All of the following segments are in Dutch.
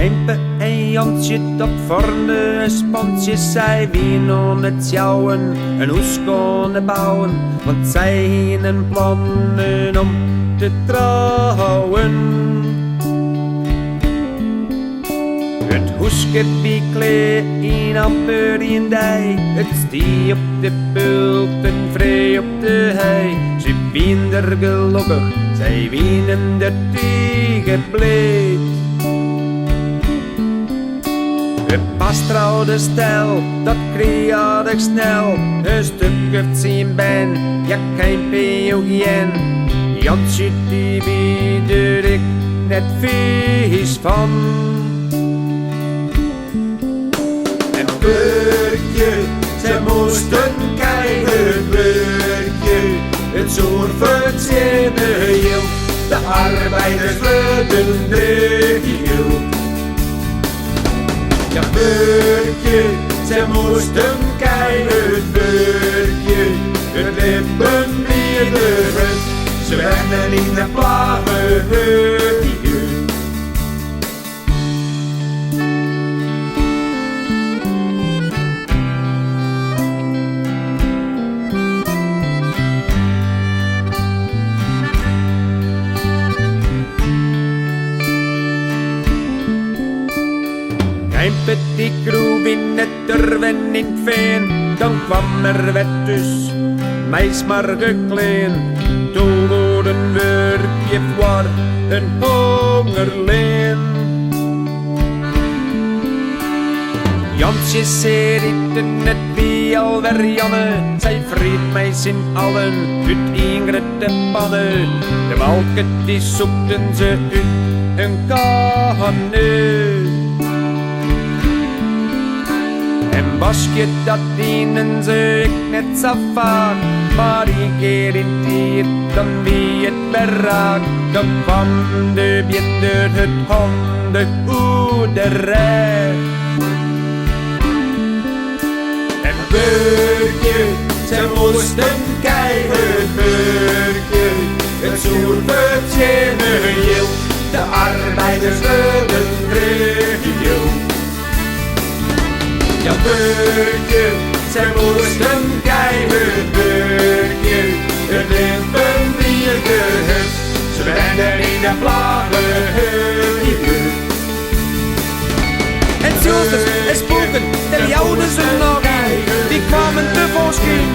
Eimpe en Jansje dat vormde een spansje. Zij wien het jouwen een hoes konden bouwen, want zij hingen plannen om te trouwen. Het hoeske bekleed in amper in dij, het stie op de pulten, vrij op de hei. Ze wien er gelukkig, zij wienen er tegen bleed. Het pastrouwde stel, dat kreeg ik snel. Een stuk heeft zien ben, ja geen peogien. Jansje die weet ik net vies van. En Burkje, ze moesten kijken, Burkje. Het zoer verzinnen hield, de arbeiders werden dreighield. Ja, Burkje, ze moesten kijken, Burkje. Het lippen weer de rust, ze werden in de plagen gehuurd. Een petit kroeg in het turven in het veen, dan kwam er wet dus, meis maar gekleen. Toen worden werkje voor een hongerleen. Jansje zitten het wie alweer Janne, zij vriet meis in allen uit ingridde pannen. De balken die zoekten ze uit een kanne. En Basje dat dienen ze ik net zo vaak, maar die keer in tier, dan wie het beraakt. Dan kwam de binder het hondenhoederij. En Burkje, ze moesten kijken, Burkje. Het zoer verzinnen hield, de arbeiders werden dreighield. Ja, Burkje, zij moesten kijken, Burkje. Het lippen weer gehut, ze werden in de plagen gehuurd. En zusters en spoken, de jouden ze nog in, die kwamen tevoorschijn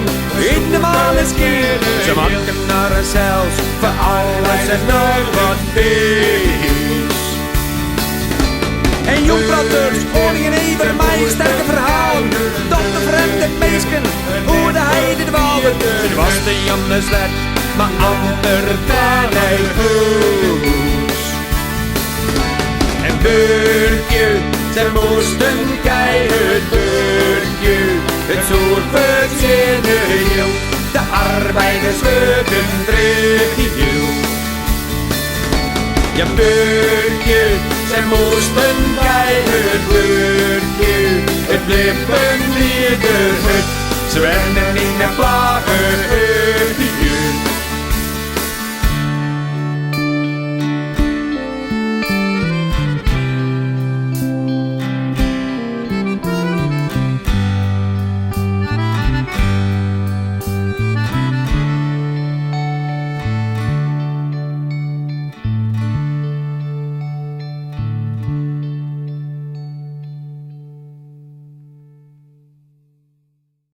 in de maneskeer. Ze maken naar zelfs voor alles en nog wat is. En jongpratters horen even mijn sterke verhaal, dat de vreemde meisken hoe de heide dwaalden. Het was de Jannes wet, maar ander dan hij huis. En Burkje, zij moesten kijken, Burkje. Het zoer verzinnen hield, de arbeiders werden dreighield. Ja, Burkje, zij moesten kijken, Burkje. Het lippen weer de hut, ze werden in de plagen